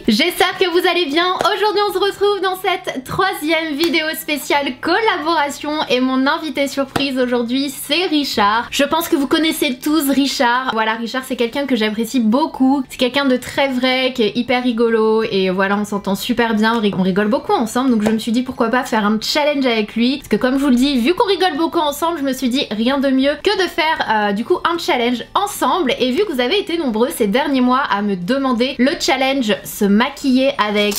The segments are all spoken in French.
J'espère que vous allez bien. Aujourd'hui on se retrouve dans cette troisième vidéo spéciale collaboration et mon invité surprise aujourd'hui c'est Richard. Je pense que vous connaissez tous Richard. Voilà, Richard c'est quelqu'un que j'apprécie beaucoup. C'est quelqu'un de très vrai, qui est hyper rigolo et voilà, on s'entend super bien, on rigole beaucoup ensemble, donc je me suis dit pourquoi pas faire un challenge avec lui. Parce que comme je vous le dis, vu qu'on rigole beaucoup ensemble, je me suis dit rien de mieux que de faire du coup un challenge ensemble. Et vu que vous avez été nombreux ces derniers mois à me demander le challenge se maquiller avec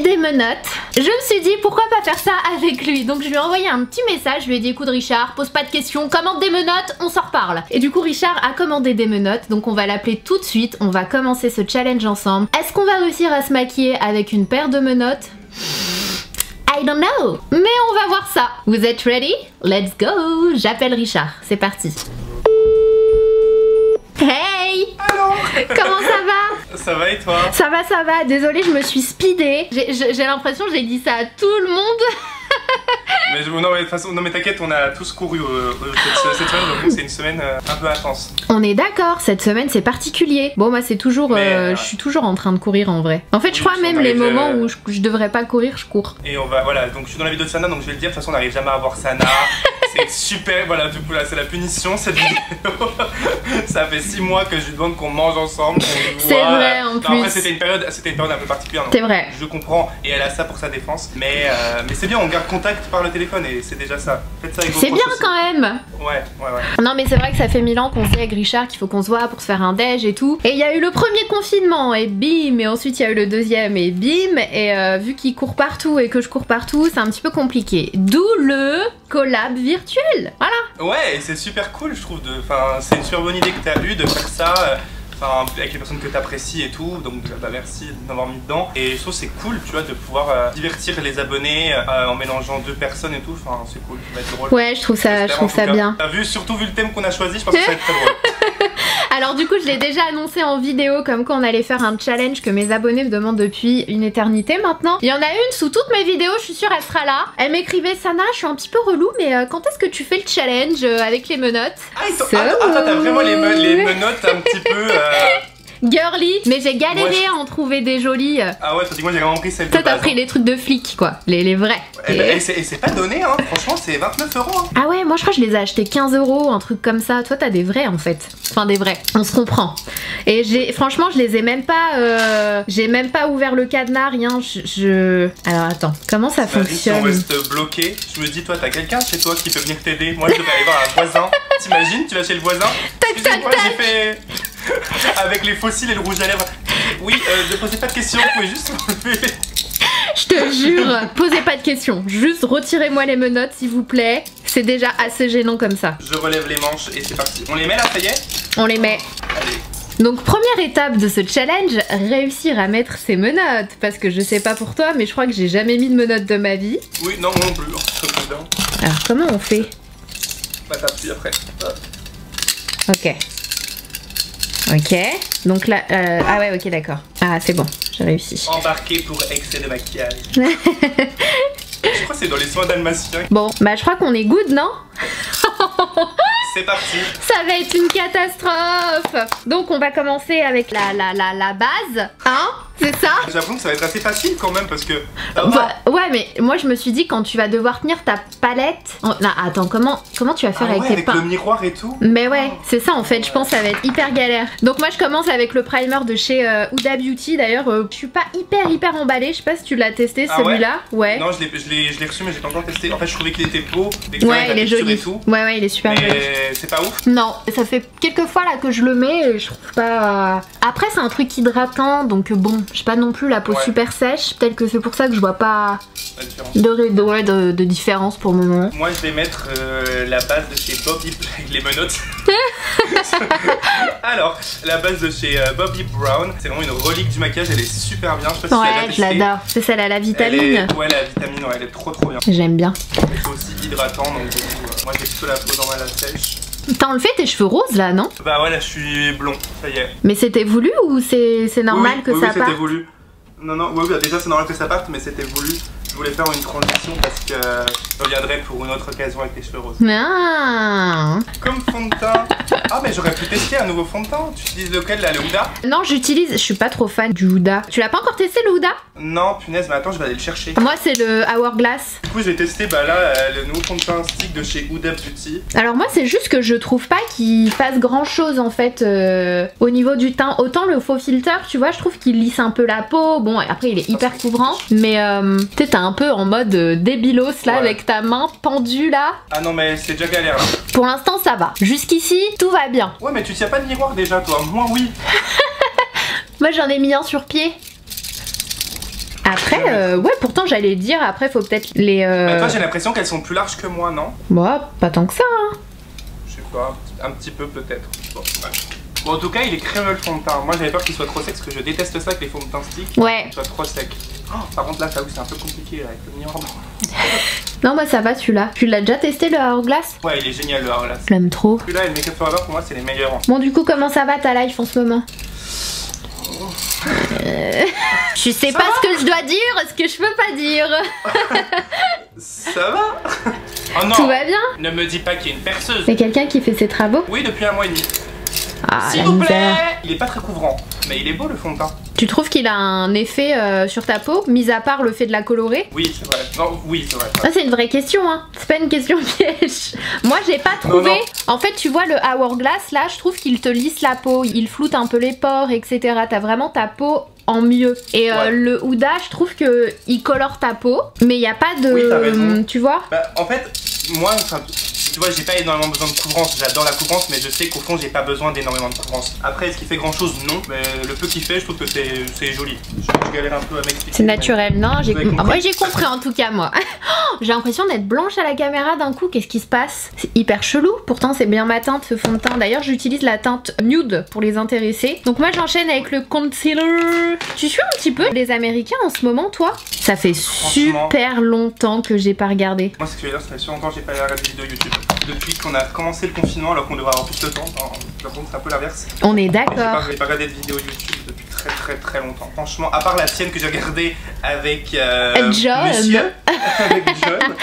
des menottes, je me suis dit pourquoi pas faire ça avec lui. Donc je lui ai envoyé un petit message, je lui ai dit écoute Richard, pose pas de questions, commande des menottes, on s'en reparle. Et du coup Richard a commandé des menottes, donc on va l'appeler tout de suite, on va commencer ce challenge ensemble. Est-ce qu'on va réussir à se maquiller avec une paire de menottes? I don't know, mais on va voir ça. Vous êtes ready? Let's go. J'appelle Richard, c'est parti. Hey! Allô! Comment ça va? Ça va et toi? Ça va, ça va. Désolée, je me suis speedée. J'ai l'impression que j'ai dit ça à tout le monde. Mais non, mais de toute façon, non mais t'inquiète, on a tous couru cette semaine, donc c'est une semaine un peu intense. On est d'accord, cette semaine c'est particulier. Bon, moi c'est toujours, je suis toujours en train de courir en vrai. En fait, oui, je crois même les moments où je devrais pas courir, je cours. Et on va, voilà, donc je suis dans la vidéo de Sana, donc je vais le dire, de toute façon on n'arrive jamais à voir Sana. C'est super, voilà, du coup là c'est la punition cette vidéo. Ça fait 6 mois que je lui demande qu'on mange ensemble. C'est vrai en plus. Après c'était une période un peu particulière. C'est vrai. Je comprends et elle a ça pour sa défense. Mais c'est bien, on garde contact par le téléphone et c'est déjà ça. Faites ça avec vos C'est bien aussi. quand même. Ouais. Non mais c'est vrai que ça fait 1000 ans qu'on sait avec Richard qu'il faut qu'on se voit pour se faire un déj et tout. Et il y a eu le premier confinement et bim, et ensuite il y a eu le deuxième et bim. Et vu qu'il court partout et que je cours partout, c'est un petit peu compliqué. D'où le collab virtuel. Voilà. Ouais, et c'est super cool je trouve. Enfin, c'est une super bonne idée que tu as eue de faire ça. Avec les personnes que tu apprécies et tout, donc bah, merci d'avoir mis dedans. Et je trouve c'est cool, tu vois, de pouvoir divertir les abonnés en mélangeant 2 personnes et tout. Enfin, c'est cool, ça va être drôle. Ouais, je trouve ça bien. Surtout vu le thème qu'on a choisi, je pense que ça va être très drôle. Alors du coup, je l'ai déjà annoncé en vidéo comme quoi on allait faire un challenge que mes abonnés me demandent depuis une éternité maintenant. Il y en a une sous toutes mes vidéos, je suis sûre elle sera là. Elle m'écrivait Sana, je suis un petit peu relou, mais quand est-ce que tu fais le challenge avec les menottes? T'as vraiment les menottes un petit peu... girly, mais j'ai galéré à en trouver des jolies. Ah ouais, moi j'ai vraiment pris celle de base. Toi t'as pris les trucs de flic quoi, les vrais. Et c'est pas donné hein, franchement c'est 29 € hein. Ah ouais, moi je crois que je les ai achetés 15 €, un truc comme ça. Toi t'as des vrais en fait. Enfin des vrais, on se comprend. Et franchement je les ai même pas, j'ai même pas ouvert le cadenas, rien. Alors attends, comment ça fonctionne? Si on reste bloqué, je me dis toi t'as quelqu'un chez toi qui peut venir t'aider. Moi je devais aller voir un voisin. T'imagines, tu vas chez le voisin. Excusez-moi, j'ai fait... Avec les fossiles et le rouge à lèvres. Oui, ne posez pas de questions, vous pouvez juste enlever. Je te jure, posez pas de questions. Juste retirez-moi les menottes s'il vous plaît. C'est déjà assez gênant comme ça. Je relève les manches et c'est parti. On les met là, ça y est? On les met. Allez. Donc première étape de ce challenge, réussir à mettre ses menottes. Parce que je sais pas pour toi, mais je crois que j'ai jamais mis de menottes de ma vie. Oui, non, moi non plus. Alors comment on fait? Bah t'appuies après. Ok. Ok, donc là, ah ouais, ok, d'accord. Ah, c'est bon, j'ai réussi. Embarqué pour excès de maquillage. Je crois que c'est dans les soins dalmatiens. Bon, bah je crois qu'on est good, non? C'est parti. Ça va être une catastrophe. Donc on va commencer avec la base, hein? C'est ça? J'ai l'impression que ça va être assez facile quand même parce que... ouais mais moi je me suis dit quand tu vas devoir tenir ta palette... Non attends, comment tu vas faire avec tes le miroir et tout? Mais ouais, c'est ça en fait, je pense que ça va être hyper galère. Donc moi je commence avec le primer de chez Huda Beauty. D'ailleurs je suis pas hyper emballée, je sais pas si tu l'as testé celui-là. Ouais. Non je l'ai reçu mais j'ai pas encore testé. En fait je trouvais qu'il était beau. Ouais il est joli. Ouais il est super joli. C'est pas ouf? Non, ça fait quelques fois là que je le mets et je trouve pas... Après c'est un truc hydratant donc bon, j'ai pas non plus la peau super sèche. Peut-être que c'est pour ça que je vois pas de différence pour le moment. Moi je vais mettre la base de chez Bobbi avec les menottes. Alors, la base de chez Bobbi Brown, c'est vraiment une relique du maquillage, elle est super bien. Je sais pas si je l'adore. C'est celle à la vitamine. Ouais, la vitamine, ouais, elle est trop bien. J'aime bien. C'est aussi hydratant, donc moi j'ai plutôt la peau normale à sèche. T'as enlevé tes cheveux roses là, non? Bah ouais, là je suis blond, ça y est. Mais c'était voulu ou c'est normal que ça parte? Oui, c'était voulu. Non, déjà c'est normal que ça parte, mais c'était voulu. Je voulais faire une transition parce que je reviendrai pour une autre occasion avec les cheveux roses. Ah. Comme fond de teint. Ah mais j'aurais pu tester un nouveau fond de teint. Tu utilises lequel là, le Huda? Non, j'utilise, je suis pas trop fan du Huda. Tu l'as pas encore testé le Huda? Non, punaise, mais attends, je vais aller le chercher. Moi c'est le Hourglass. Du coup j'ai testé bah là le nouveau fond de teint stick de chez Huda Beauty. Alors moi c'est juste que je trouve pas qu'il fasse grand chose en fait au niveau du teint. Autant le faux filter, tu vois, je trouve qu'il lisse un peu la peau. Bon après il est hyper couvrant, mais tu sais t'es un peu en mode débilos là, avec ta main pendue là. Ah non mais c'est déjà galère là. Pour l'instant ça va. Jusqu'ici tout va bien. Ouais mais tu tiens pas de miroir déjà toi. Moi oui. Moi j'en ai mis un sur pied. Après, ouais, pourtant j'allais dire, après faut peut-être les... Bah, toi j'ai l'impression qu'elles sont plus larges que moi, non? Bah, pas tant que ça, hein. Je sais pas, un petit peu peut-être. Bon, ouais. Bon, en tout cas, il est crémeux le fond de teint. Moi j'avais peur qu'il soit trop sec parce que je déteste ça avec les fonds de teint stick. Ouais. Qu'il soit trop sec. Oh, par contre là, ça c'est un peu compliqué avec le miroir. Non, bah ça va celui-là. Tu l'as déjà testé le Hourglass? Ouais, il est génial le Hourglass. Je l'aime trop. Celui-là et le Make Up Forever pour moi c'est les meilleurs. Bon, du coup, comment ça va ta life en ce moment? Je sais pas ce que je dois dire, ce que je peux pas dire. Ça va? Oh non. Tout va bien? Ne me dis pas qu'il y a une perceuse. C'est quelqu'un qui fait ses travaux? Oui, depuis 1 mois et demi. Ah, s'il vous plaît. Il est pas très couvrant, mais il est beau le fond de teint. Tu trouves qu'il a un effet sur ta peau, mis à part le fait de la colorer? Oui, c'est vrai. Non, oui, c'est vrai. Ça c'est une vraie question, hein. C'est pas une question piège. Moi j'ai pas trouvé. Non, non. En fait, tu vois le Hourglass là, je trouve qu'il te lisse la peau, il floute un peu les pores, etc. T'as vraiment ta peau en mieux. Et ouais. Le Huda, je trouve que il colore ta peau, mais il y a pas de. Oui, t'as raison. Tu vois? Bah, en fait, moi, tu vois, j'ai pas énormément besoin de couvrance. J'adore la couvrance, mais je sais qu'au fond, j'ai pas besoin d'énormément de couvrance. Après, est-ce qu'il fait grand chose? Non. Mais le peu qu'il fait, je trouve que c'est joli. Je galère un peu à m'expliquer. C'est naturel, non? Moi j'ai Ça compris en tout cas, moi. J'ai l'impression d'être blanche à la caméra d'un coup. Qu'est-ce qui se passe? C'est hyper chelou. Pourtant, c'est bien ma teinte, ce fond de teint. D'ailleurs, j'utilise la teinte nude pour les intéressés. Donc, moi, j'enchaîne avec le concealer. Tu suis un petit peu les Américains en ce moment, toi? Ça fait super longtemps que j'ai pas regardé. Moi, ce que je veux dire, ça fait super longtemps que j'ai pas regardé de vidéos YouTube. Depuis qu'on a commencé le confinement, alors qu'on devrait avoir plus de temps. Par contre, c'est un peu l'inverse. On est d'accord. J'ai pas regardé de vidéos YouTube depuis très longtemps. Franchement, à part la tienne que j'ai regardée avec John. Monsieur, avec John.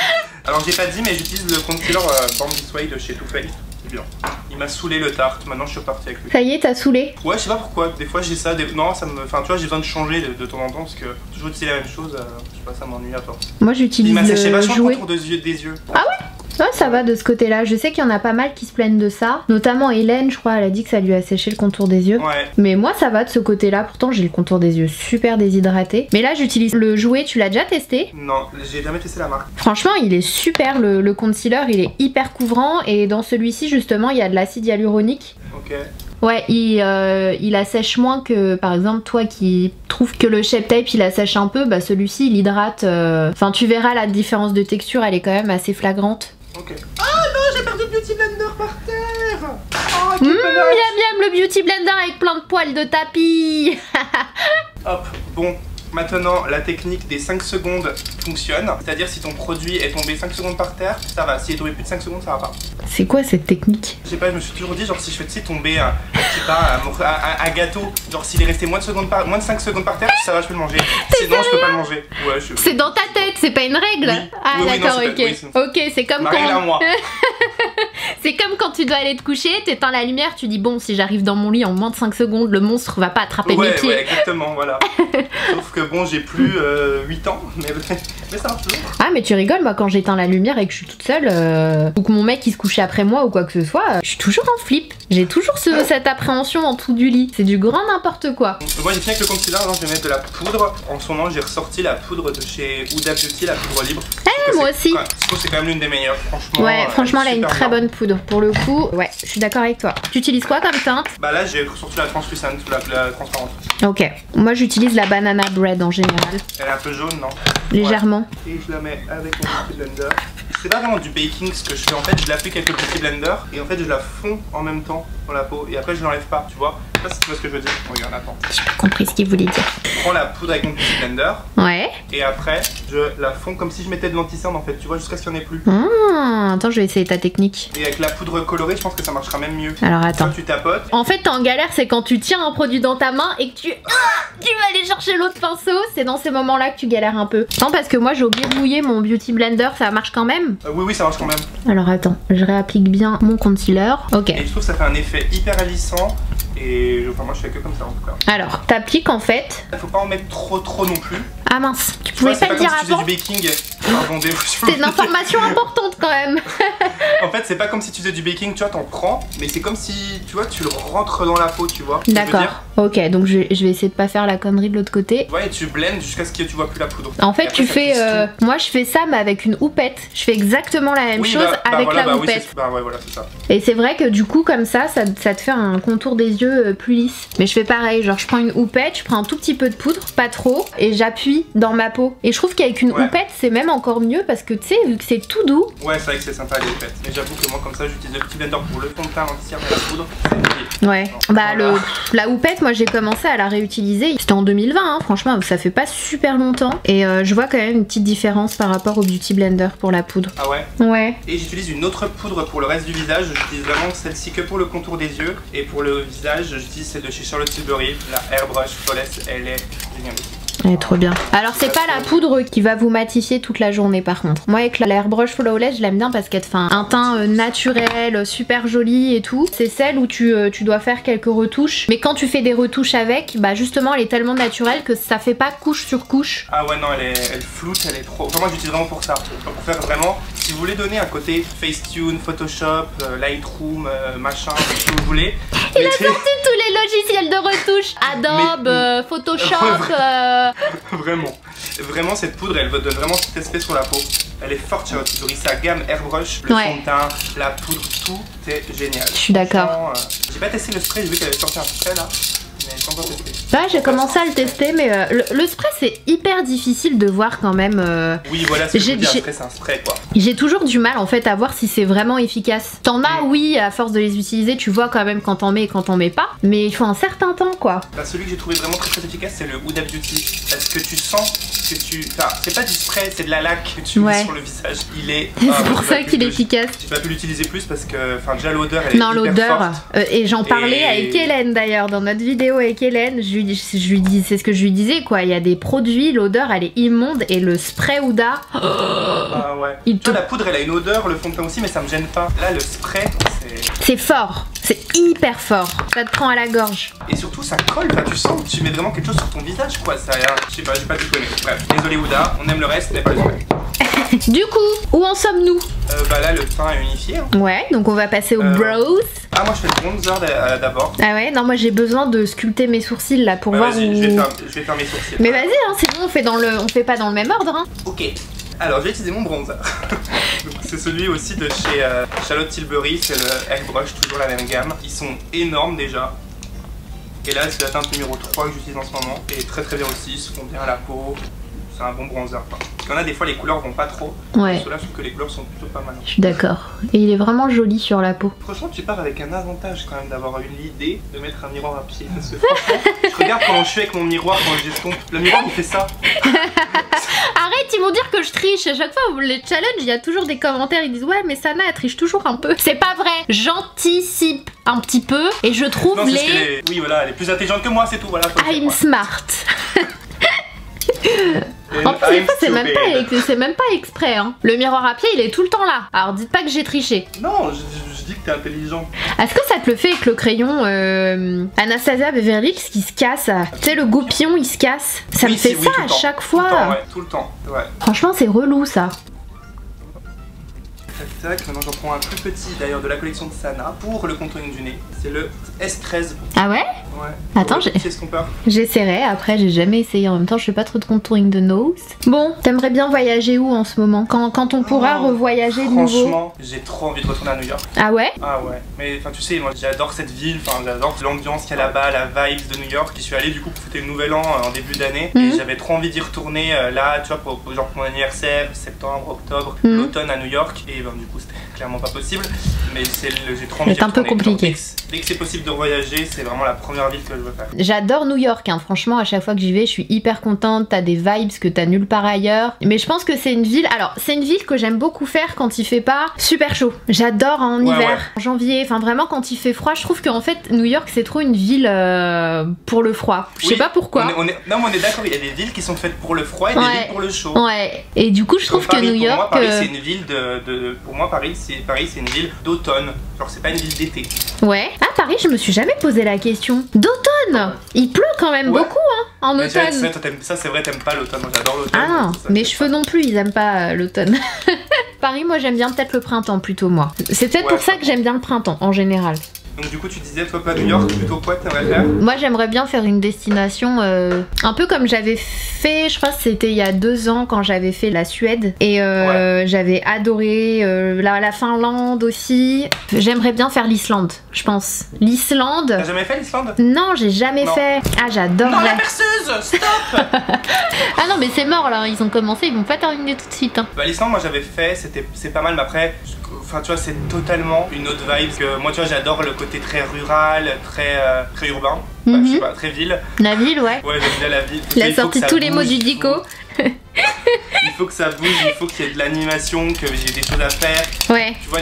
Alors j'ai pas dit, mais j'utilise le concealer Born This Way de chez Too Faced. C'est bien. Il m'a saoulé le tarte. Maintenant je suis reparti avec lui. Ça y est, t'as saoulé? Ouais, je sais pas pourquoi. Des fois j'ai ça. Non, ça me. Enfin, tu vois, j'ai besoin de changer de temps en temps parce que toujours utiliser la même chose. Je sais pas, ça m'ennuie à toi. Moi, j'utilise le jouet. Autour des yeux. Ah ouais? Ouais, ça va de ce côté-là. Je sais qu'il y en a pas mal qui se plaignent de ça. Notamment Hélène, je crois, elle a dit que ça lui a séché le contour des yeux. Ouais. Mais moi, ça va de ce côté-là. Pourtant, j'ai le contour des yeux super déshydraté. Mais là, j'utilise le jouet. Tu l'as déjà testé? Non, j'ai jamais testé la marque. Franchement, il est super. Le concealer, il est hyper couvrant. Et dans celui-ci, justement, il y a de l'acide hyaluronique. Ok. Ouais, il assèche moins que, par exemple, toi qui trouves que le Shape Tape il assèche un peu, bah celui-ci il hydrate. Enfin, tu verras la différence de texture, elle est quand même assez flagrante. Ok. Ah non, j'ai perdu le Beauty Blender par terre. Oh, miam miam, le Beauty Blender avec plein de poils de tapis. Hop, bon. Maintenant, la technique des 5 secondes fonctionne. C'est-à-dire si ton produit est tombé 5 secondes par terre, ça va. S'il est tombé plus de 5 secondes, ça va pas. C'est quoi cette technique? Je sais pas, je me suis toujours dit, genre si je fais, tu sais, tomber je sais pas, un gâteau, genre s'il est resté moins de 5 secondes par terre, ça va, je peux le manger. Sinon, je peux pas le manger. Ouais, C'est dans ta tête, c'est pas une règle. Oui. Ah Oui, d'accord, non, ok. oui, ok, c'est comme quand... moi. C'est comme quand tu dois aller te coucher, t'éteins la lumière, tu dis bon, si j'arrive dans mon lit en moins de 5 secondes, le monstre va pas attraper mes pieds. Ouais, exactement, voilà. Sauf que bon, j'ai plus 8 ans, mais ça marche toujours. Ah mais tu rigoles, moi quand j'éteins la lumière et que je suis toute seule, ou que mon mec il se couchait après moi ou quoi que ce soit, je suis toujours en flip. J'ai toujours cette appréhension en dessous du lit. C'est du grand n'importe quoi. Moi j'ai fini avec le concealer, maintenant je vais mettre de la poudre. En ce moment j'ai ressorti la poudre de chez Huda Beauty, la poudre libre. Moi aussi. Je trouve que c'est quand même l'une des meilleures, franchement. Ouais, franchement elle a une très bonne poudre. Pour le coup, ouais, je suis d'accord avec toi. Tu utilises quoi comme teinte? Bah là j'ai ressorti la translucente, la transparente. Ok, moi j'utilise la banana bread en général. Elle est un peu jaune, non? Légèrement. Ouais. Et je la mets avec mon Beauty Blender. C'est pas vraiment du baking ce que je fais, en fait je l'applique avec le Beauty Blender et en fait je la fonds en même temps dans la peau et après je l'enlève pas, tu vois. Je sais pas si tu vois ce que je veux dire. Regarde, attends. J'ai pas compris ce qu'il voulait dire. prends la poudre avec mon beauty blender. Ouais. Et après, je la fonds comme si je mettais de l'anti-cerne en fait, tu vois, jusqu'à ce qu'il n'y en ait plus. Attends, je vais essayer ta technique. Et avec la poudre colorée, je pense que ça marchera même mieux. Alors attends. Toi, tu tapotes. En fait, t'es en galère, c'est quand tu tiens un produit dans ta main et que tu vas aller chercher l'autre pinceau. C'est dans ces moments-là que tu galères un peu. Non, parce que moi, j'ai oublié de mouiller mon beauty blender, ça marche quand même? Oui, ça marche quand même. Alors attends, je réapplique bien mon concealer. Ok. Et je trouve que ça fait un effet hyper lissant. Et enfin, moi, je fais que comme ça en tout cas. Alors, t'appliques en fait. Faut pas en mettre trop non plus. Ah mince, tu pouvais pas le dire avant. C'est pas comme si tu faisais du baking. Pardon, c'est une information importante quand même. En fait, c'est pas comme si tu faisais du baking, tu vois, t'en prends, mais c'est comme si, tu vois, tu le rentres dans la peau, tu vois. D'accord. Ok, donc je vais essayer de pas faire la connerie de l'autre côté. Ouais, et tu blends jusqu'à ce que tu vois plus la poudre. En fait, tu fais. Moi, je fais ça, mais avec une houppette. Je fais exactement la même chose avec la houppette. Oui, ouais, voilà, c'est ça. Et c'est vrai que du coup, comme ça te fait un contour des yeux plus lisse. Mais je fais pareil, genre je prends une houppette, je prends un tout petit peu de poudre, pas trop, et j'appuie dans ma peau. Et je trouve qu'avec une houppette, c'est même encore mieux parce que tu sais, vu que c'est tout doux. Ouais, c'est vrai que c'est sympa les houpettes. Mais j'avoue que moi, comme ça, j'utilise le petit blender pour le fond de teint, l'anti-cerne et la poudre. Ouais. Bah, voilà. La houppette, moi j'ai commencé à la réutiliser. C'était en 2020, hein, franchement, ça fait pas super longtemps. Et je vois quand même une petite différence par rapport au beauty blender pour la poudre. Ah ouais? Ouais. Et j'utilise une autre poudre pour le reste du visage. J'utilise vraiment celle-ci que pour le contour des yeux. Et pour le visage, j'utilise celle de chez Charlotte Tilbury, la Airbrush Flawless. Elle est géniale aussi. Elle est trop bien. Alors c'est pas la poudre qui va vous matifier toute la journée par contre. Moi avec la Airbrush Flawless, je l'aime bien parce qu'elle te fait un teint naturel, super joli et tout. C'est celle où tu dois faire quelques retouches. Mais quand tu fais des retouches avec, bah justement elle est tellement naturelle que ça fait pas couche sur couche. Ah ouais non, elle floute, elle est trop... Enfin moi j'utilise vraiment pour ça. Pour faire vraiment, si vous voulez donner un côté Facetune, Photoshop, Lightroom, machin, ce que vous voulez. Il a sorti tous les logiciels de retouche. Adobe, Photoshop... Vraiment cette poudre elle donne vraiment cet aspect sur la peau. Elle est forte Charlotte Tilbury, sa gamme Airbrush, le fond de teint, la poudre, tout est génial. Je suis d'accord. J'ai pas testé le spray, j'ai vu qu'elle avait sorti un spray là. Là j'ai commencé à le tester mais le spray c'est hyper difficile de voir quand même. Oui voilà, ce que je veux dire, après c'est un spray quoi. J'ai toujours du mal en fait à voir si c'est vraiment efficace. T'en as oui, à force de les utiliser tu vois quand même quand t'en mets et quand t'en mets pas. Mais il faut un certain temps quoi. Bah, celui que j'ai trouvé vraiment très efficace c'est le Huda Beauty. Parce que tu sens que tu... Enfin c'est pas du spray, c'est de la laque que tu mets sur le visage. Il est... c'est pour ça qu'il est efficace. J'ai pas pu l'utiliser plus parce que enfin déjà l'odeur elle est hyper l'odeur. forte. Et j'en parlais avec Hélène d'ailleurs dans notre vidéo avec Hélène. C'est ce que je lui disais quoi, il y a des produits, l'odeur elle est immonde et le spray Huda. Ah ouais. La poudre elle a une odeur, le fond de teint aussi mais ça me gêne pas. Là le spray c'est fort, c'est hyper fort, ça te prend à la gorge. Et surtout ça colle, enfin, tu sens que tu mets vraiment quelque chose sur ton visage quoi, ça je sais pas, j'ai pas déconné. Bref, désolé Huda, on aime le reste mais pas le spray. Du coup, où en sommes-nous? Bah là le teint est unifié. Hein. Ouais, donc on va passer au brows. Ah moi je fais le bronzer d'abord. Ah ouais, non moi j'ai besoin de sculpter mes sourcils là pour voir où... je vais faire mes sourcils. Mais vas-y, hein, sinon on fait pas dans le même ordre. Hein. Ok. Alors je vais utiliser mon bronzer. C'est celui aussi de chez Charlotte Tilbury, c'est le Airbrush, toujours la même gamme. Ils sont énormes déjà. Et là c'est la teinte numéro 3 que j'utilise en ce moment. Et très bien aussi, ils se font bien à la peau. C'est un bon bronzer quoi. Parce qu'il y en a des fois les couleurs vont pas trop. Ouais. Ceux-là je trouve que les couleurs sont plutôt pas mal. Je suis d'accord. Et il est vraiment joli sur la peau. Franchement tu pars avec un avantage quand même d'avoir eu l'idée de mettre un miroir à pied. Parce que franchement, je regarde comment je suis avec mon miroir quand je l'estompe. Le miroir il fait ça. Arrête, ils vont dire que je triche. À chaque fois les challenges, il y a toujours des commentaires, ils disent ouais mais Sana elle triche toujours un peu. C'est pas vrai. J'anticipe un petit peu et je trouve non, oui voilà, elle est plus intelligente que moi, c'est tout. Voilà, I'm smart. En plus des fois c'est même pas exprès hein. Le miroir à pied il est tout le temps là. Alors dites pas que j'ai triché. Non, je dis que t'es intelligent. Est-ce que ça te le fait avec le crayon Anastasia Beverly Hills qui se casse? Tu sais le goupillon il se casse. Ça me fait ça à chaque fois. Tout le temps, ouais. Franchement c'est relou ça. Tac tac, maintenant j'en prends un plus petit d'ailleurs de la collection de Sana pour le contouring du nez. C'est le S13. Ah ouais? Ouais. Attends, j'essaierai, après j'ai jamais essayé, en même temps je fais pas trop de contouring de nose. Bon, t'aimerais bien voyager où en ce moment? Quand on pourra revoyager de nouveau? Franchement, j'ai trop envie de retourner à New York. Ah ouais? Ah ouais, mais enfin tu sais, moi j'adore cette ville, enfin j'adore l'ambiance qu'il y a là-bas, la vibes de New York. J'y suis allée du coup pour fêter le nouvel an en début d'année et j'avais trop envie d'y retourner là, tu vois, pour genre pour mon anniversaire, septembre, octobre, l'automne à New York et ben du coup c'était clairement pas possible. Mais j'ai trop envie de c'est un peu compliqué. Dès que c'est possible de voyager, c'est vraiment la première ville que je veux faire. J'adore New York, hein. Franchement, à chaque fois que j'y vais, je suis hyper contente. T'as des vibes que t'as nulle part ailleurs. Mais je pense que c'est une ville. Alors, c'est une ville que j'aime beaucoup faire quand il fait pas super chaud. J'adore en hiver, en janvier. Enfin, vraiment, quand il fait froid, je trouve qu'en fait, New York, c'est trop une ville pour le froid. Je sais pas pourquoi. Non, mais on est d'accord, il y a des villes qui sont faites pour le froid et des villes pour le chaud. Ouais. Et du coup, je trouve que New York. Pour moi, Paris, c'est une ville Pour moi, Paris, c'est une ville d'automne. Genre, c'est pas une ville d'été. Ouais. Ah, Paris, je me suis jamais posé la question. D'automne. Il pleut quand même beaucoup, hein, en automne. Ça, c'est vrai, t'aimes pas l'automne. Moi, j'adore l'automne. Ah non, mes cheveux non plus, ils aiment pas l'automne. Paris, moi, j'aime bien peut-être le printemps plutôt, moi. C'est peut-être pour ça que j'aime bien le printemps, en général. Donc du coup tu disais toi pas New York, plutôt quoi t'aimerais faire? Moi j'aimerais bien faire une destination un peu comme j'avais fait, je crois que c'était il y a 2 ans quand j'avais fait la Suède et j'avais adoré la Finlande aussi. J'aimerais bien faire l'Islande, je pense. L'Islande. T'as jamais fait l'Islande? Non, j'ai jamais fait. Ah j'adore. Non la perceuse, stop. Ah non mais c'est mort là, ils ont commencé, ils vont pas terminer tout de suite. Hein. Bah l'Islande moi j'avais fait, c'est pas mal mais après... Enfin tu vois c'est totalement une autre vibe que moi tu vois j'adore le côté très rural, très urbain, je sais pas, très ville. La ville ouais. Ouais j'aime bien la ville. Il a sorti tous les mots du dico. Il faut que ça bouge, il faut qu'il y ait de l'animation, que j'ai des choses à faire. Ouais. Tu vois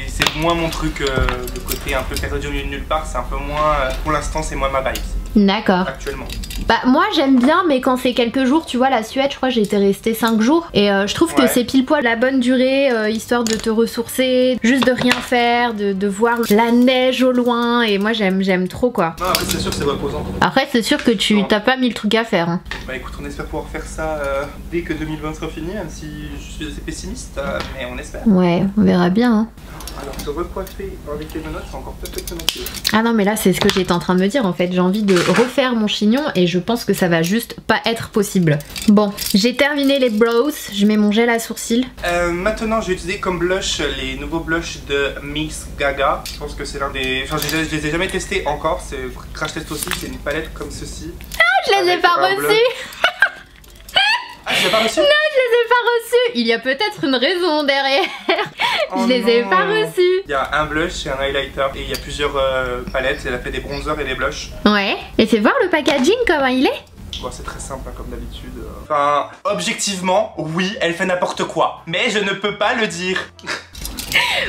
c'est moins mon truc, le côté un peu perdu au milieu de nulle part, c'est un peu moins, pour l'instant c'est moins ma vibe. D'accord. Actuellement. Bah moi j'aime bien mais quand c'est quelques jours, tu vois la Suède je crois j'ai été restée 5 jours et je trouve que c'est pile poil la bonne durée histoire de te ressourcer, juste de rien faire, de voir la neige au loin et moi j'aime trop quoi. Non après c'est sûr que c'est reposant. Après c'est sûr que tu t'as pas 1000 trucs à faire. Hein. Bah écoute on espère pouvoir faire ça dès que 2020 sera fini même si je suis assez pessimiste mais on espère. Ouais on verra bien. Hein. Alors se recoiffer avec les menottes c'est encore peut-être que non. Ah non mais là c'est ce que j'étais en train de me dire en fait, j'ai envie de refaire mon chignon et je pense que ça va juste pas être possible. Bon, j'ai terminé les brows, je mets mon gel à sourcils. Maintenant je vais utiliser comme blush les nouveaux blushs de Miss Gaga. Je pense que c'est l'un des... Enfin je les ai jamais testés encore, c'est Crash Test aussi, c'est une palette comme ceci. Ah je les ai pas reçus. Ah, je les ai pas reçus? Non, je les ai pas reçus. Il y a peut-être une raison derrière. Je les ai pas reçus. Il y a un blush et un highlighter et il y a plusieurs palettes. Elle a fait des bronzers et des blushs. Ouais. Et fais voir le packaging comment il est. Bon, c'est très simple hein, comme d'habitude. Enfin, objectivement, oui, elle fait n'importe quoi. Mais je ne peux pas le dire.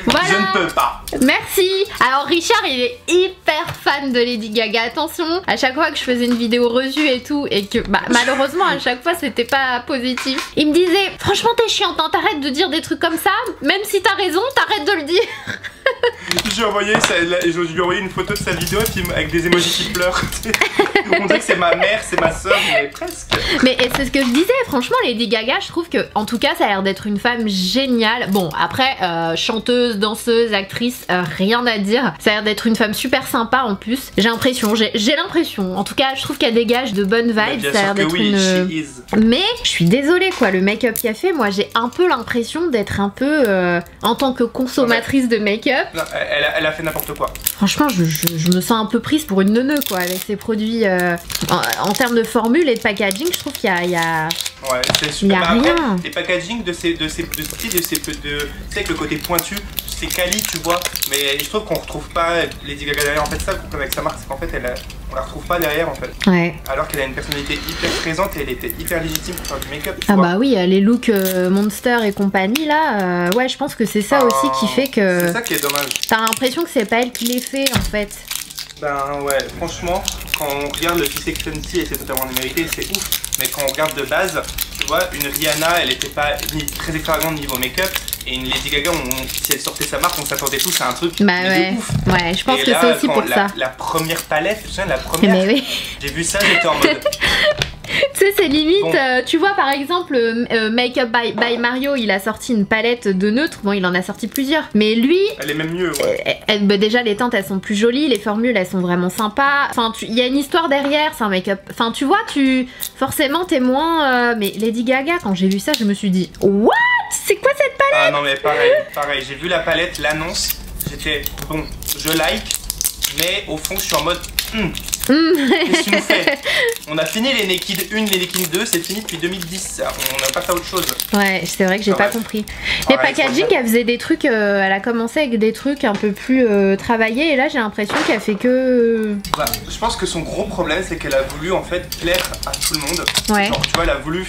Voilà. Je ne peux pas. Merci. Alors Richard il est hyper fan de Lady Gaga. Attention, à chaque fois que je faisais une vidéo revue et tout et que bah, malheureusement à chaque fois c'était pas positif, il me disait franchement t'es chiante hein, t'arrêtes de dire des trucs comme ça, même si t'as raison t'arrêtes de le dire. Je lui ai envoyé une photo de sa vidéo avec des emojis qui pleurent. On dirait que c'est ma mère, c'est ma soeur, mais presque. Mais c'est ce que je disais, franchement Lady Gaga je trouve que en tout cas ça a l'air d'être une femme géniale. Bon après chanteuse, danseuse, actrice, rien à dire. Ça a l'air d'être une femme super sympa en plus. J'ai l'impression, en tout cas je trouve qu'elle dégage de bonnes vibes. Ça a l'air d'être Mais je suis désolée quoi, le make-up qu'elle a fait, moi j'ai un peu l'impression d'être un peu en tant que consommatrice de make-up. Non, elle a fait n'importe quoi. Franchement je me sens un peu prise pour une neuneu quoi avec ses produits en termes de formule et de packaging. Je trouve qu'il y a ouais, c'est super. Y a rien. Les packaging de style, avec le côté pointu, c'est quali, tu vois. Mais je trouve qu'on retrouve pas Lady Gaga derrière. En fait, ça, avec sa marque, c'est qu'en fait, on la retrouve pas derrière, en fait. Ouais. Alors qu'elle a une personnalité hyper présente et elle était hyper légitime pour faire du make-up. Ah bah oui, les looks Monster et compagnie là, ouais, je pense que c'est ça aussi qui fait que. C'est ça qui est dommage. T'as l'impression que c'est pas elle qui les fait, en fait. Ben ouais, franchement, quand on regarde le Kiss Fenty et c'est totalement mérité, c'est ouf. Mais quand on regarde de base, tu vois, une Rihanna, elle était pas ni très extravagante niveau make-up. Et une Lady Gaga, si elle sortait sa marque, on s'attendait tous à un truc bah ouais. de ouf. Ouais, je pense que c'est aussi pour ça. La première palette, tu sais, la première, mais oui. J'ai vu ça, j'étais en mode... Tu sais, c'est limite, bon. Tu vois par exemple Make Up by Mario, il a sorti une palette de neutres, bon il en a sorti plusieurs, mais lui... Elle est même mieux, ouais. Bah, déjà les teintes elles sont plus jolies, les formules elles sont vraiment sympas, enfin il y a une histoire derrière, c'est un make-up, enfin tu vois, forcément t'es moins... Mais Lady Gaga, quand j'ai vu ça, je me suis dit, what? C'est quoi cette palette? Ah non mais pareil, j'ai vu la palette, l'annonce, j'étais, bon, je like, mais au fond je suis en mode... Qu'est-ce que tu nous fais? On a fini les Naked 1, les Naked 2, c'est fini depuis 2010. On n'a pas fait autre chose. Ouais, c'est vrai que j'ai pas compris. Mais packaging, elle faisait des trucs, elle a commencé avec des trucs un peu plus travaillés et là j'ai l'impression qu'elle fait que... Bah, je pense que son gros problème c'est qu'elle a voulu en fait plaire à tout le monde. Ouais. Genre tu vois, elle a voulu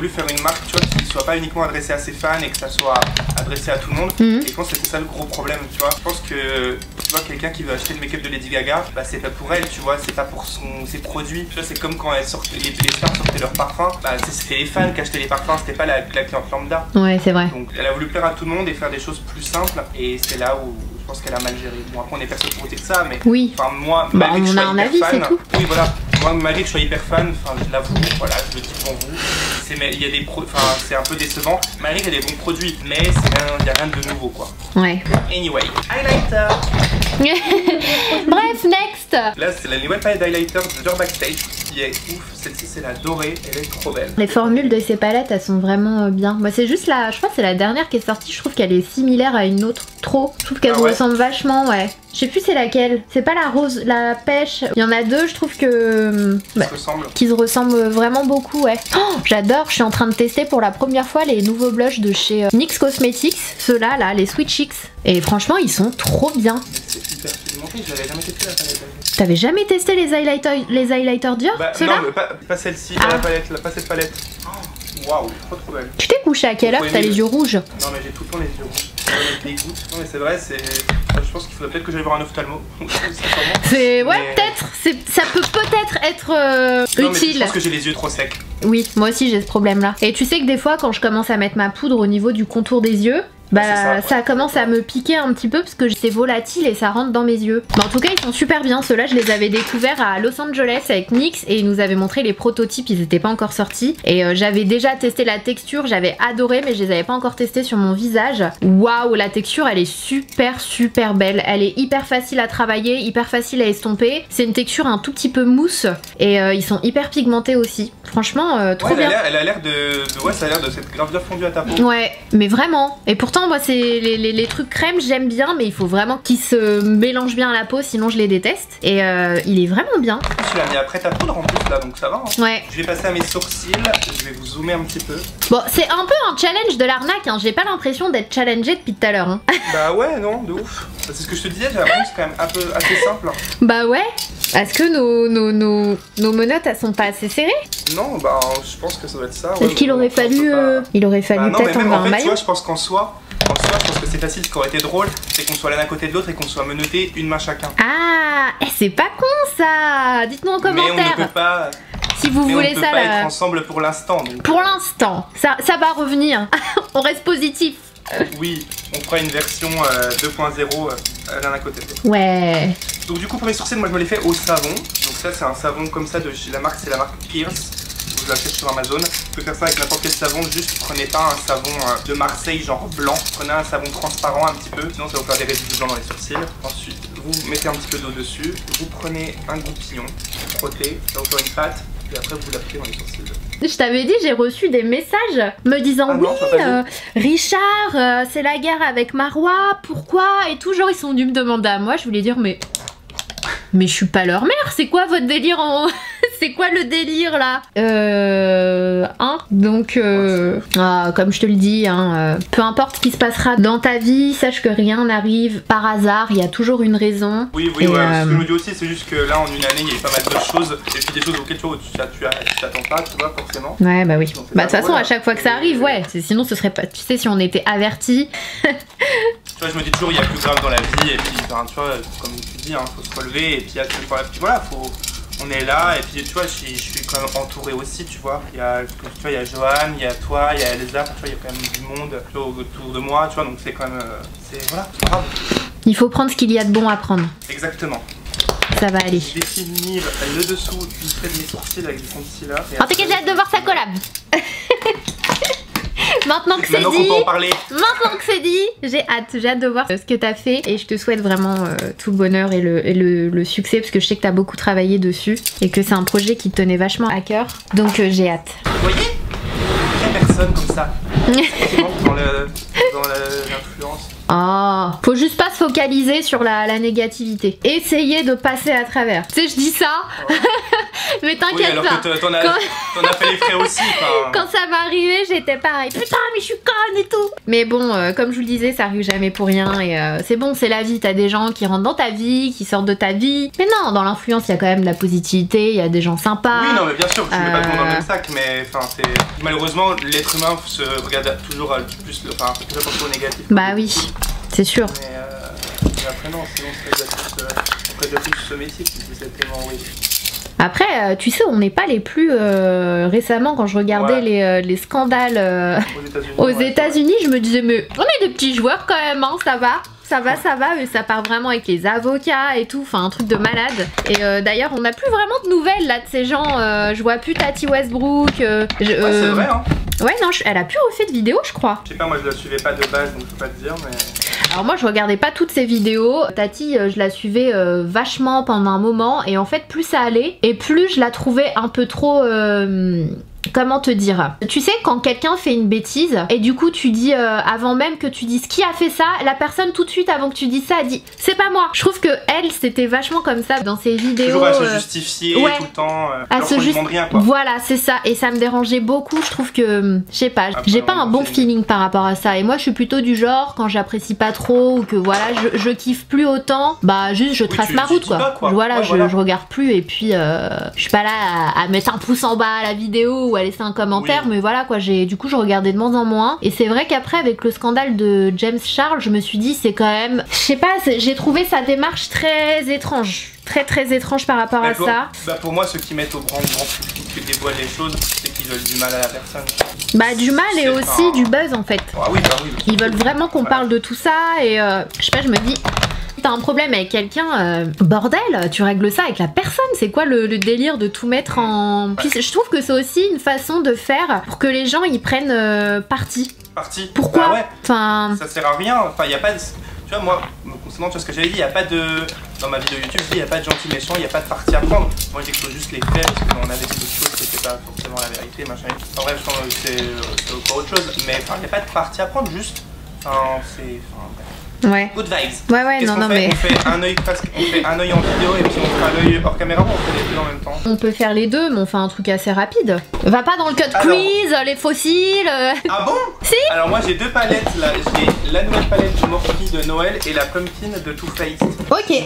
faire une marque, tu vois, qui soit pas uniquement adressée à ses fans et que ça soit adressé à tout le monde. Et je pense que c'était ça le gros problème, tu vois. Je pense que tu vois, quelqu'un qui veut acheter le make-up de Lady Gaga, bah c'est pas pour elle, tu vois, c'est pas pour ses produits. Tu vois, c'est comme quand les stars sortaient leurs parfums, bah c'était les fans qui achetaient les parfums, c'était pas la cliente lambda. Ouais, c'est vrai. Donc elle a voulu plaire à tout le monde et faire des choses plus simples et c'est là où je pense qu'elle a mal géré. Bon, après on est personne pour dire ça, mais oui. Enfin moi, bah, on a un avis, c'est tout. Oui voilà, moi malgré que je sois hyper fan, enfin je l'avoue, voilà, je le dis pour vous, il y a des c'est un peu décevant, malgré qu'il y a des bons produits, mais il n'y a rien de nouveau quoi. Ouais. Anyway, highlighter. Bref, next. Là c'est la nouvelle palette d'highlighter de Dior Backstage qui est ouf, celle-ci c'est la dorée, elle est trop belle. Les formules de ces palettes elles sont vraiment bien. Moi c'est juste je crois que c'est la dernière qui est sortie, je trouve qu'elle est similaire à une autre trop. Je trouve qu'elle ressemble vachement, ouais. Je sais plus c'est laquelle. C'est pas la rose, la pêche. Il y en a deux, je trouve que qui se ressemblent vraiment beaucoup, ouais. Oh, j'adore. Je suis en train de tester pour la première fois les nouveaux blushs de chez NYX Cosmetics. Ceux-là, là, les Sweet Cheeks. Et franchement, ils sont trop bien. C'est hyper pigmenté. Je l'avais jamais testé la palette. T'avais jamais testé les highlighters Dior, ceux-là? Non, mais pas celle-ci, la palette, pas cette palette. Waouh, trop belle. Tu t'es couché à quelle heure? T'as les yeux rouges? Non mais j'ai tout le temps les yeux rouges. Des gouttes. Non mais c'est vrai, je pense qu'il faudrait peut-être que j'aille voir un ophtalmo. Ouais, peut-être. Ça peut peut-être être utile. Mais je pense que j'ai les yeux trop secs. Oui, moi aussi j'ai ce problème là. Et tu sais que des fois quand je commence à mettre ma poudre au niveau du contour des yeux, bah ça commence à me piquer un petit peu parce que c'est volatile et ça rentre dans mes yeux. Mais en tout cas ils sont super bien, ceux-là je les avais découverts à Los Angeles avec NYX et ils nous avaient montré les prototypes, ils n'étaient pas encore sortis. Et j'avais déjà testé la texture, j'avais adoré mais je les avais pas encore testés sur mon visage. Waouh, la texture elle est super belle, elle est hyper facile à travailler, hyper facile à estomper. C'est une texture un tout petit peu mousse et ils sont hyper pigmentés aussi. Franchement trop bien. Elle a l'air ouais, ça a l'air de s'être grave bien fondu à ta peau. Ouais, mais vraiment. Et pourtant moi c'est les trucs crème j'aime bien mais il faut vraiment qu'ils se mélangent bien à la peau sinon je les déteste. Et il est vraiment bien. Tu l'as mis après ta poudre en plus là donc ça va. Hein. Ouais. Je vais passer à mes sourcils, je vais vous zoomer un petit peu. Bon c'est un peu un challenge de l'arnaque hein. J'ai pas l'impression d'être challengée depuis tout à l'heure hein. Bah ouais non de ouf. C'est ce que je te disais, j'ai l'impression que c'est quand même un peu assez simple. Bah ouais. Est-ce que nos menottes elles sont pas assez serrées? Non bah je pense que ça doit être ça. Est-ce qu'il aurait fallu peut-être enlever un maillot? Tu vois je pense qu'en soi, je pense que c'est facile, ce qui aurait été drôle, c'est qu'on soit l'un à côté de l'autre et qu'on soit menottés une main chacun. Ah, c'est pas con ça. Dites-nous en commentaire. Mais on ne peut pas. Si vous voulez ça, être ensemble pour l'instant. Pour l'instant, ça va revenir. On reste positif. Oui, on fera une version 2.0 l'un à côté de l'autre. Ouais. Donc du coup pour mes sourcils, moi je me les fais au savon. Donc ça c'est un savon comme ça de chez la marque, c'est la marque Pierce. Vous l'achetez sur Amazon. Vous pouvez faire ça avec n'importe quel savon, juste prenez pas un savon de Marseille genre blanc, prenez un savon transparent un petit peu, sinon ça va vous faire des résidus blancs dans les sourcils. Ensuite vous mettez un petit peu d'eau dessus, vous prenez un goupillon, vous frottez, ça va vous faire une pâte, et après vous l'appliquez dans les sourcils. Je t'avais dit, j'ai reçu des messages me disant oui, Richard, c'est la guerre avec Marois, pourquoi? Et toujours ils sont venus me demander à moi, je voulais dire mais je suis pas leur mère, c'est quoi votre délire en... C'est quoi le délire là? Donc comme je te le dis, peu importe ce qui se passera dans ta vie, sache que rien n'arrive par hasard, il y a toujours une raison. Oui, ouais, ce que je me dis aussi, c'est juste que là en une année, il y a eu pas mal de choses, et puis des choses auxquelles tu t'attends pas, tu vois, forcément. Ouais, bah oui. Bah de toute façon, à chaque fois que ça arrive, ouais, sinon ce serait pas... Tu sais, si on était avertis... Tu vois, je me dis toujours, il y a plus grave dans la vie, et puis, enfin, tu vois, comme tu dis, faut se relever, et puis, voilà, on est là, et puis, tu vois, je suis quand même entouré aussi, tu vois. Il y a Johan, il y a toi, il y a Elsa, tu vois, il y a quand même du monde autour de moi, tu vois, donc c'est quand même, voilà, c'est grave. Il faut prendre ce qu'il y a de bon à prendre. Exactement. Ça va aller. Je vais finir le dessous du trait de mes sourcils avec du concealer. En tout cas, j'ai hâte de voir sa collab. Maintenant que c'est dit, maintenant que c'est dit, j'ai hâte de voir ce que t'as fait et je te souhaite vraiment tout le bonheur et le succès parce que je sais que t'as beaucoup travaillé dessus et que c'est un projet qui te tenait vachement à cœur, donc j'ai hâte. Vous voyez, il y a personne comme ça. dans l'influence. Oh, faut juste pas se focaliser sur la négativité. Essayez de passer à travers. Tu sais, je dis ça, mais t'inquiète pas. Oui, alors que t'en as fait les frais aussi. Quand ça m'est arrivé, j'étais pareil. Putain, mais je suis conne et tout. Mais bon, comme je vous le disais, ça arrive jamais pour rien. Et c'est bon, c'est la vie. T'as des gens qui rentrent dans ta vie, qui sortent de ta vie. Mais non, dans l'influence, il y a quand même de la positivité. Il y a des gens sympas. Oui, non, mais bien sûr, je mets pas tout dans le même sac. Mais malheureusement, l'être humain se regarde toujours plus attention au négatif. Bah oui. C'est sûr. Mais après non, sinon on ferait déjà plus ce métier si c'était tellement oui. Après, tu sais, on n'est pas les plus récemment quand je regardais les scandales aux États-Unis, je me disais mais on est des petits joueurs quand même, hein, ça va. Ça va, mais ça part vraiment avec les avocats et tout, enfin un truc de malade. Et d'ailleurs, on n'a plus vraiment de nouvelles là de ces gens. Je vois plus Tati Westbrook. C'est vrai, hein. Ouais, non, elle a plus refait de vidéos, je crois. Je sais pas, moi je la suivais pas de base, donc je peux pas te dire, mais. Alors moi je regardais pas toutes ses vidéos. Tati, je la suivais vachement pendant un moment, et en fait plus ça allait et plus je la trouvais un peu trop comment te dire? Tu sais, quand quelqu'un fait une bêtise et du coup tu dis avant même que tu dises qui a fait ça, la personne tout de suite avant que tu dises ça a dit c'est pas moi. Je trouve que elle c'était vachement comme ça dans ses vidéos. Toujours à se justifier tout le temps. À se demande rien, quoi. Voilà, c'est ça. Et ça me dérangeait beaucoup. Je trouve que je sais pas, j'ai pas un bon feeling par rapport à ça. Et moi je suis plutôt du genre quand j'apprécie pas trop ou que voilà je kiffe plus autant, bah juste je trace ma route quoi. Voilà, je regarde plus et puis je suis pas là à mettre un pouce en bas à la vidéo ou à laisser un commentaire, mais voilà quoi, du coup je regardais de moins en moins. Et c'est vrai qu'après avec le scandale de James Charles, je me suis dit c'est quand même, je sais pas, j'ai trouvé sa démarche très étrange. Très étrange par rapport à ça. Bah pour moi ceux qui mettent au grand public et dévoilent les choses, c'est qu'ils veulent du mal à la personne. Bah du mal et aussi du buzz en fait. Ah oui, bah oui. Ils veulent vraiment qu'on parle de tout ça et je sais pas, je me dis t'as un problème avec quelqu'un, bordel, tu règles ça avec la personne. C'est quoi le délire de tout mettre en... Puis je trouve que c'est aussi une façon de faire pour que les gens ils prennent parti. Pourquoi bah ouais. Enfin... Ça sert à rien, enfin y a pas de... Tu vois moi, concernant ce que j'avais dit, y a pas de... Dans ma vidéo YouTube, je dis y a pas de gentil méchant, y a pas de parti à prendre. Moi j'expose juste les faits parce qu'on avait dit d'autres choses qui n'étaient pas forcément la vérité, machin. En vrai je pense que c'est encore autre chose, mais enfin y a pas de parti à prendre, juste... Enfin c'est... Ouais. Good vibes. Ouais, non, mais. On fait un œil en vidéo et puis on fait un œil hors caméra, on fait les deux en même temps. On peut faire les deux, mais on fait un truc assez rapide. Va pas dans le cut quiz, les fossiles. Ah bon? Si. Alors moi j'ai deux palettes là, j'ai la nouvelle palette du Morphe de Noël et la Pumpkin de Too Faced. Ok.